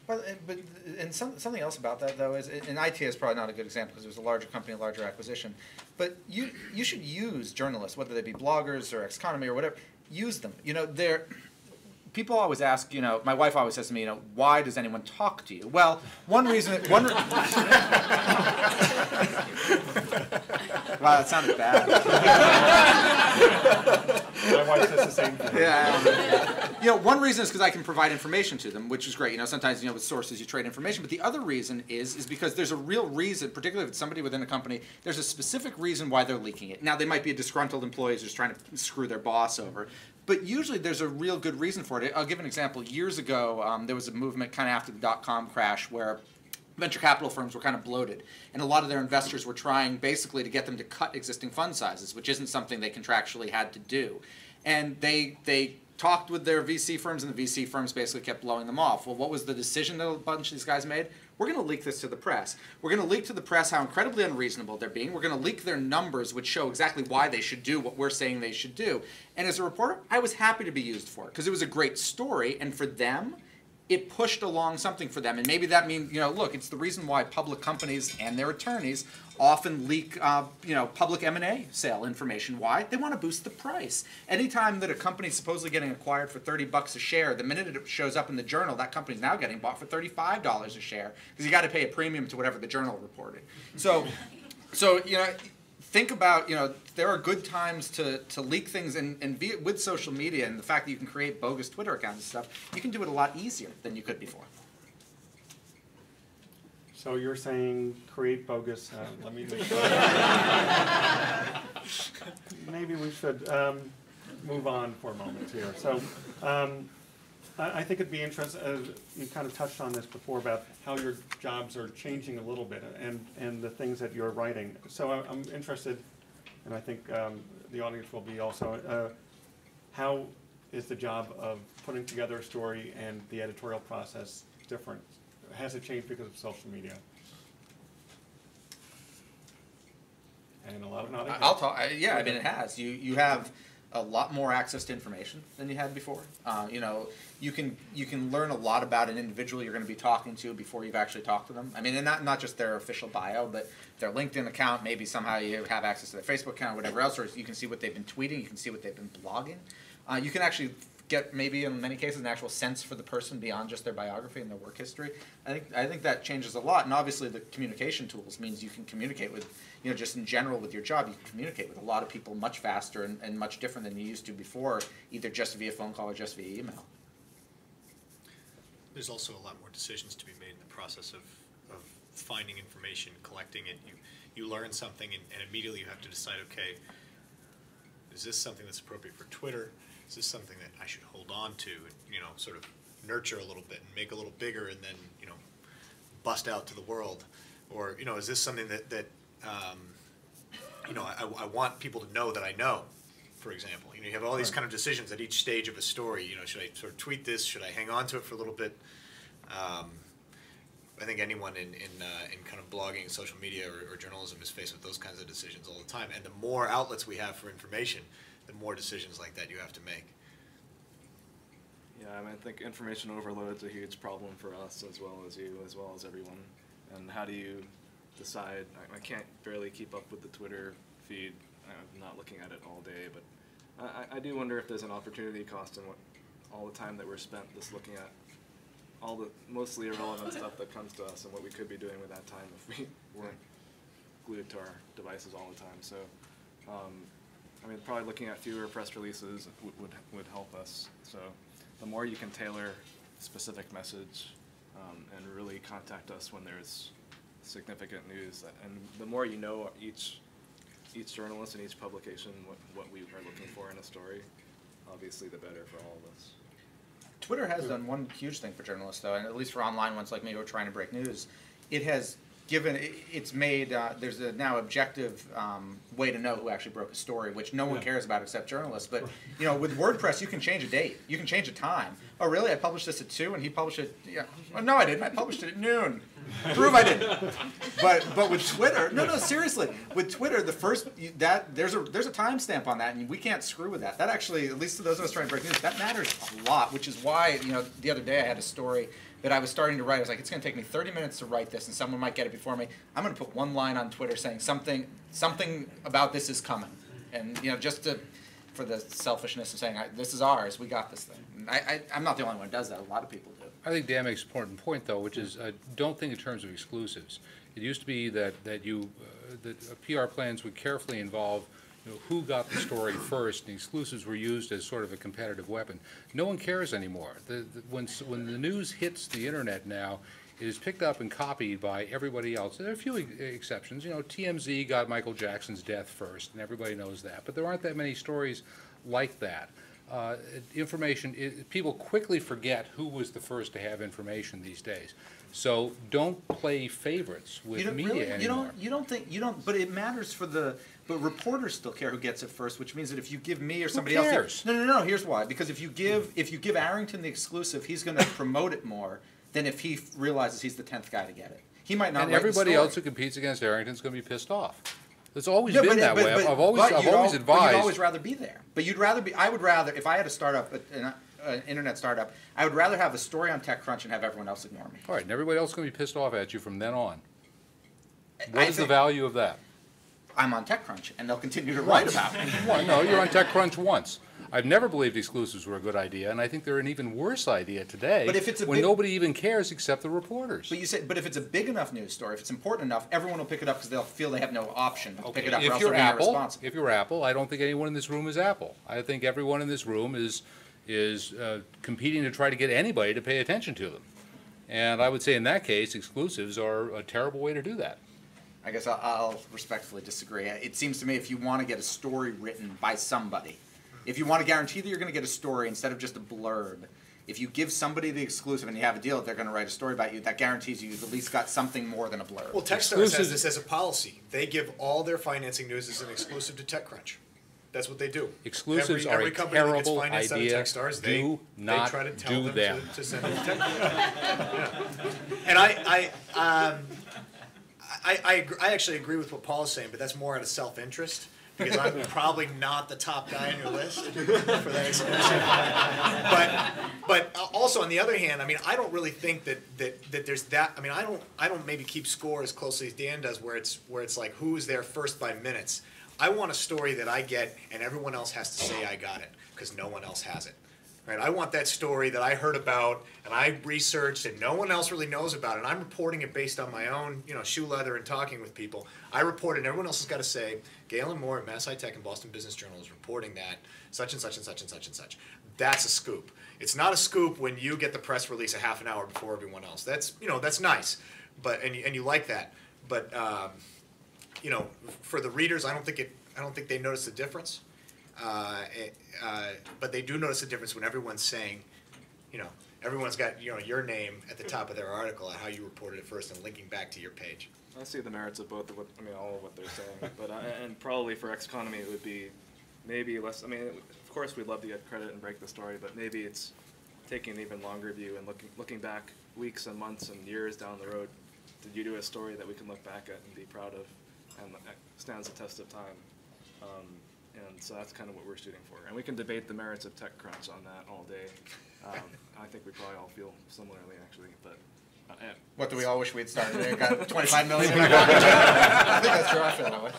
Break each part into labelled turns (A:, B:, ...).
A: Well, something else about that though is, and IT is probably not a good example because it was a larger company, a larger acquisition, but you should use journalists, whether they be bloggers or economy or whatever. Use them. You know, people always ask, you know, my wife always says to me, you know, why does anyone talk to you? Well, one reason. Wow, that sounded bad.
B: My wife says the same thing.
A: Yeah. You know, one reason is because I can provide information to them, which is great. You know, sometimes, you know, with sources you trade information. But the other reason is because there's a real reason, particularly if it's somebody within a company, there's a specific reason why they're leaking it. Now, they might be a disgruntled employee who's just trying to screw their boss over. But usually there's a real good reason for it. I'll give an example. Years ago, there was a movement kind of after the dot-com crash where venture capital firms were kind of bloated, and a lot of their investors were trying basically to get them to cut existing fund sizes, which isn't something they contractually had to do. And they talked with their VC firms, and the VC firms basically kept blowing them off. Well, what was the decision that a bunch of these guys made? We're going to leak this to the press. We're going to leak to the press how incredibly unreasonable they're being. We're going to leak their numbers, which show exactly why they should do what we're saying they should do. And as a reporter, I was happy to be used for it because it was a great story, and for them, it pushed along something for them. And maybe that means, you know, look, it's the reason why public companies and their attorneys often leak, you know, public M&A sale information. Why? They want to boost the price. Anytime that a company's supposedly getting acquired for $30 a share, the minute it shows up in the journal, that company's now getting bought for $35 a share because you got to pay a premium to whatever the journal reported. So you know, think about, you know, there are good times to leak things, and with social media and the fact that you can create bogus Twitter accounts and stuff, you can do it a lot easier than you could before.
B: So you're saying create bogus, let me make sure. Maybe we should move on for a moment here. So I think it'd be interesting, you kind of touched on this before about how your jobs are changing a little bit and the things that you're writing. So I'm interested, and I think the audience will be also, how is the job of putting together a story and the editorial process different? Has it changed because of social media? And a lot of nodding.
A: I'll talk. Yeah, I mean it has. You have a lot more access to information than you had before. You know, you can learn a lot about an individual you're going to be talking to before you've actually talked to them. I mean, and not just their official bio, but their LinkedIn account. Maybe somehow you have access to their Facebook account, whatever else, or you can see what they've been tweeting. You can see what they've been blogging. You can actually get maybe in many cases an actual sense for the person beyond just their biography and their work history. I think that changes a lot, and obviously the communication tools means you can communicate with, you know, just in general with your job, you can communicate with a lot of people much faster and much different than you used to before, either just via phone call or just via email.
C: There's also a lot more decisions to be made in the process of finding information, collecting it. You learn something and immediately you have to decide, okay, is this something that's appropriate for Twitter? Is this something that I should hold on to and, you know, sort of nurture a little bit and make a little bigger and then, you know, bust out to the world? Or, you know, is this something that you know, I want people to know that I know, for example. You know, you have all these kind of decisions at each stage of a story. You know, should I sort of tweet this? Should I hang on to it for a little bit? I think anyone in kind of blogging, social media, or journalism is faced with those kinds of decisions all the time. And the more outlets we have for information, the more decisions like that you have to make.
D: Yeah, I mean, I think information overload is a huge problem for us as well as you, as well as everyone. And how do you decide? I can't barely keep up with the Twitter feed. I'm not looking at it all day, but I do wonder if there's an opportunity cost in all the time that we're spent just looking at all the mostly irrelevant stuff that comes to us and what we could be doing with that time if we weren't glued to our devices all the time. So, I mean, probably looking at fewer press releases would help us. So, the more you can tailor specific message and really contact us when there's significant news, and the more you know each journalist and each publication what we are looking for in a story, obviously the better for all of us.
A: Twitter has done one huge thing for journalists, though, and at least for online ones like me who are trying to break news. It has given, it's made, there's a now objective way to know who actually broke a story, which no one cares about except journalists. But, you know, with WordPress, you can change a date. You can change a time. Oh, really? I published this at 2 and he published it, yeah. Oh, no, I didn't. I published it at noon. Prove I didn't. But with Twitter, no, seriously. With Twitter, the first, there's a timestamp on that, and we can't screw with that. That actually, at least to those of us trying to break news, that matters a lot, which is why, you know, the other day I had a story that I was starting to write. I was like, it's going to take me 30 minutes to write this, and someone might get it before me. I'm going to put one line on Twitter saying something about this is coming, and just for the selfishness of saying this is ours, we got this thing. And I'm not the only one who does that. A lot of people do.
E: I think Dan makes an important point, though, which is don't think in terms of exclusives. It used to be that PR plans would carefully involve who got the story first, and exclusives were used as sort of a competitive weapon. No one cares anymore. When the news hits the internet now, it is picked up and copied by everybody else. There are a few exceptions. TMZ got Michael Jackson's death first, and everybody knows that. But there aren't that many stories like that. People quickly forget who was the first to have information these days. So don't play favorites with media anymore.
A: But it matters but reporters still care who gets it first, which means that if you give me or somebody else. No, here's why. Because if you give Arrington the exclusive, he's going to promote it more than if he realizes he's the 10th guy to get it. He might not.
E: And everybody else who competes against Arrington's going to be pissed off. It's always been that way. I've always advised.
A: But you'd always rather be there. But I would rather, if I had a startup, an internet startup, I would rather have a story on TechCrunch and have everyone else ignore me.
E: All right, and everybody else is going to be pissed off at you from then on. What is the value of that?
A: I'm on TechCrunch, and they'll continue to write about me.
E: Well, no, you're on TechCrunch once. I've never believed exclusives were a good idea, and I think they're an even worse idea today.
A: But if it's
E: when nobody even cares except the reporters.
A: But if it's a big enough news story, if it's important enough, everyone will pick it up because they'll feel they have no option to pick it up.
E: If you're Apple, I don't think anyone in this room is Apple. I think everyone in this room is competing to try to get anybody to pay attention to them. And I would say in that case, exclusives are a terrible way to do that.
A: I guess I'll respectfully disagree. It seems to me if you want to get a story written by somebody, if you want to guarantee that you're going to get a story instead of just a blurb, if you give somebody the exclusive and you have a deal that they're going to write a story about you, that guarantees you've at least got something more than a blurb.
C: Well, Techstars has this as a policy. They give all their financing news as an exclusive to TechCrunch. That's what they do.
E: Exclusives are a terrible idea. Do not
C: try to tell
E: do
C: them
E: that.
C: to send it to TechCrunch. And I actually agree with what Paul is saying, but that's more out of self-interest. Because I'm probably not the top guy on your list for that exclusive. But also on the other hand, I mean, I don't really think that there's that. I mean, I don't maybe keep score as closely as Dan does, where it's like who's there first by minutes. I want a story that I get and everyone else has to say I got it because no one else has it. Right? I want that story that I heard about and I researched and no one else really knows about it. And I'm reporting it based on my own, shoe leather and talking with people. I report it and everyone else has got to say, Galen Moore at Mass High Tech and Boston Business Journal is reporting that such and such and such and such and such. That's a scoop. It's not a scoop when you get the press release a half an hour before everyone else. That's, that's nice. But, and you like that. But, for the readers, I don't think they notice the difference. But they do notice the difference when everyone's saying, everyone's got your name at the top of their article at how you reported it first and linking back to your page.
D: I see the merits of both of all of what they're saying, but and probably for Economy it would be maybe less. I mean, of course we'd love to get credit and break the story, but maybe it's taking an even longer view and looking back weeks and months and years down the road. Did you do a story that we can look back at and be proud of, and stands the test of time? And so that's kind of what we're shooting for. And we can debate the merits of TechCrunch on that all day. I think we probably all feel similarly, actually. But
A: what do we all wish we'd started there? Got 25 million. I think that's true. I feel that way.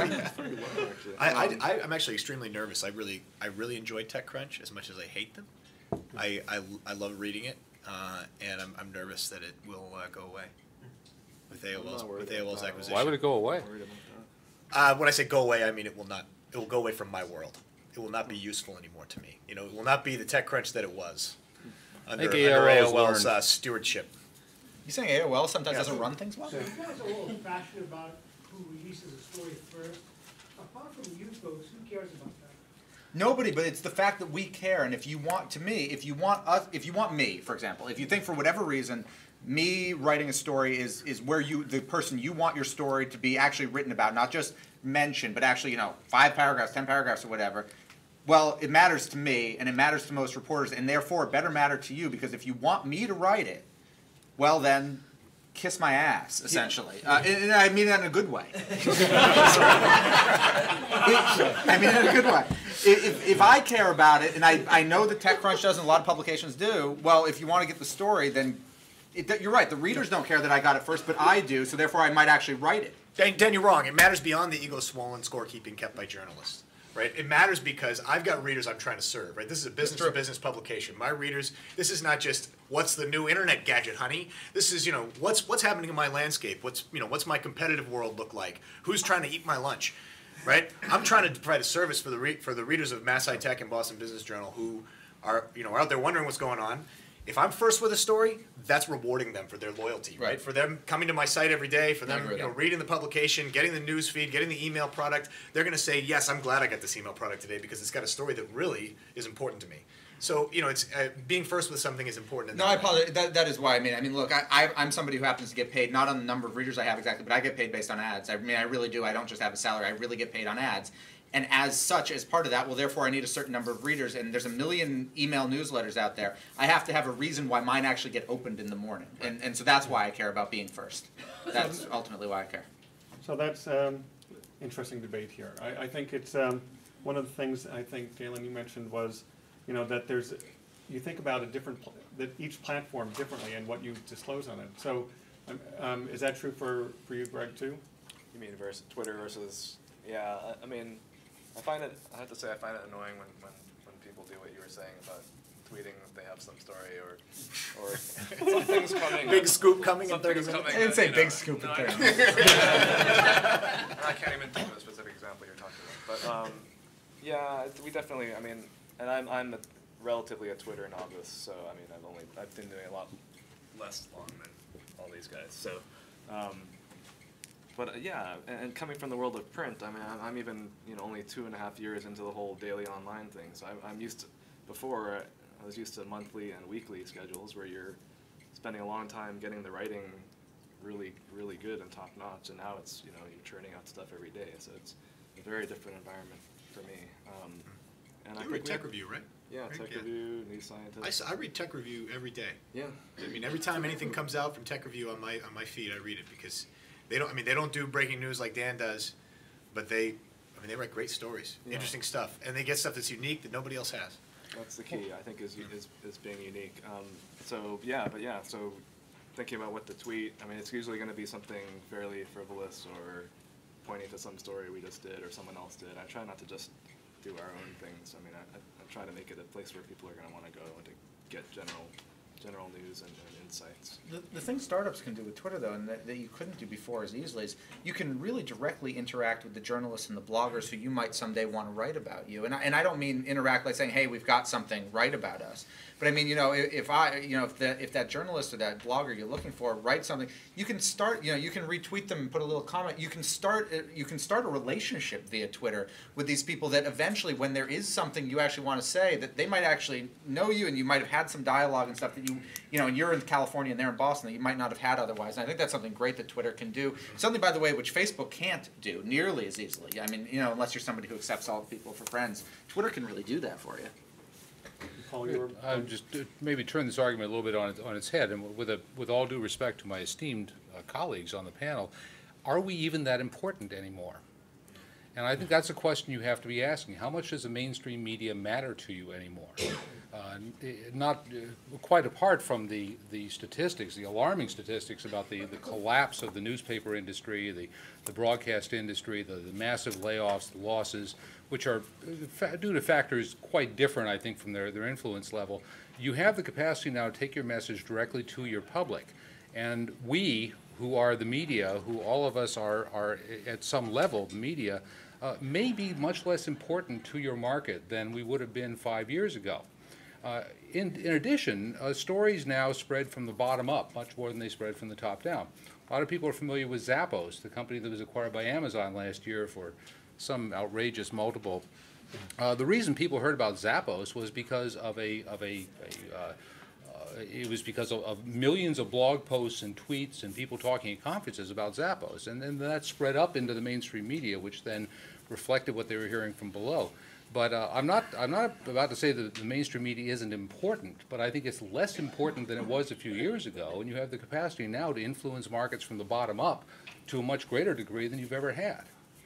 D: That's pretty low, actually.
C: I'm actually extremely nervous. I really enjoy TechCrunch as much as I hate them. I love reading it, and I'm nervous that it will go away with AOL's acquisition.
E: Why would it go away?
C: When I say go away, I mean it will not. It will go away from my world. It will not be useful anymore to me. It will not be the TechCrunch that it was under AOL's stewardship.
A: You saying AOL sometimes doesn't run things well?
F: So you guys are all passionate about who releases a story first. Apart from you folks, who cares about that?
A: Nobody, but it's the fact that we care. And if you want me, for example, if you think for whatever reason, me writing a story is where the person you want your story to be actually written about, not just mentioned, but actually, 5 paragraphs, 10 paragraphs or whatever. Well, it matters to me, and it matters to most reporters, and therefore it better matter to you, because if you want me to write it, well then, kiss my ass, essentially. And I mean that in a good way. I mean it in a good way. If I care about it, and I know that TechCrunch does and a lot of publications do, well, if you want to get the story, then You're right. The readers don't care that I got it first, but I do. So therefore, I might actually write it.
C: Dan, you're wrong. It matters beyond the ego-swollen scorekeeping kept by journalists, right? It matters because I've got readers I'm trying to serve, right? This is a business-to-business publication. My readers, this is not just what's the new internet gadget, honey. This is, what's happening in my landscape? What's my competitive world look like? Who's trying to eat my lunch, right? I'm trying to provide a service for the readers of Mass High Tech and Boston Business Journal who are out there wondering what's going on. If I'm first with a story, that's rewarding them for their loyalty, right? For them coming to my site every day, for them reading the publication, getting the news feed, getting the email product, they're going to say, yes, I'm glad I got this email product today because it's got a story that really is important to me. So, it's being first with something is important.
A: No, I apologize. That is why. I mean, look, I'm somebody who happens to get paid not on the number of readers I have exactly, but I get paid based on ads. I mean, I really do. I don't just have a salary. I really get paid on ads. And as such, as part of that, well, therefore, I need a certain number of readers, and there's a million email newsletters out there. I have to have a reason why mine actually get opened in the morning, and so that's why I care about being first. That's ultimately why I care.
B: So that's interesting debate here. I think it's one of the things I think, Galen, you mentioned was, that you think about that each platform differently and what you disclose on it. So is that true for you, Greg, too?
D: You mean versus Twitter versus, yeah, I mean, I have to say I find it annoying when people do what you were saying about tweeting that they have some story or something's coming.
C: Big scoop coming in 30 minutes.
A: I didn't say big scoop in 30 minutes.
D: I can't even think of a specific example you're talking about. But yeah, we definitely, I mean, and I'm relatively a Twitter novice, so I mean, I've been doing a lot less long than all these guys. So, but yeah, and coming from the world of print, I mean, I'm even only 2.5 years into the whole daily online thing. So I'm used to, before I was used to monthly and weekly schedules where you're spending a long time getting the writing really, really good and top notch, and now it's you're churning out stuff every day. So it's a very different environment for me. And
C: you read Tech Review, right?
D: Yeah,
C: right?
D: Tech Review, New Scientist.
C: I read Tech Review every day.
D: Yeah.
C: I mean, every time anything comes out from Tech Review on my feed, I read it because they don't do breaking news like Dan does, but they write great stories, interesting stuff, and they get stuff that's unique that nobody else has.
D: That's the key, I think, is being unique. So thinking about what to tweet, I mean, it's usually going to be something fairly frivolous or pointing to some story we just did or someone else did. I try not to just do our own things. I mean, I try to make it a place where people are going to want to go and to get general news and insights.
A: The thing startups can do with Twitter, though, and that you couldn't do before as easily, is you can really directly interact with the journalists and the bloggers who you might someday want to write about you. And I don't mean interact like saying, hey, we've got something, write about us. But I mean, if that journalist or that blogger you're looking for writes something, you can start, you can retweet them and put a little comment. You can start a relationship via Twitter with these people that eventually, when there is something you actually want to say, that they might actually know you, and you might have had some dialogue and stuff that and you're in California and they're in Boston that you might not have had otherwise. And I think that's something great that Twitter can do. Something, by the way, which Facebook can't do nearly as easily. I mean, unless you're somebody who accepts all people for friends, Twitter can really do that for you.
E: I'll just maybe turn this argument a little bit on its head, and with all due respect to my esteemed colleagues on the panel, are we even that important anymore? And I think that's a question you have to be asking. How much does the mainstream media matter to you anymore? Not quite apart from the statistics, the alarming statistics about the collapse of the newspaper industry, the broadcast industry, the massive layoffs, the losses, which are due to factors quite different, I think, from their influence level. You have the capacity now to take your message directly to your public. And we, who are the media, who all of us are at some level, the media, may be much less important to your market than we would have been 5 years ago. In addition, stories now spread from the bottom up much more than they spread from the top down. A lot of people are familiar with Zappos, the company that was acquired by Amazon last year for some outrageous multiple. The reason people heard about Zappos was because of of millions of blog posts and tweets and people talking at conferences about Zappos, and then that spread up into the mainstream media, which then reflected what they were hearing from below. But I'm not about to say that the mainstream media isn't important, but I think it's less important than it was a few years ago, and you have the capacity now to influence markets from the bottom up to a much greater degree than you've ever had.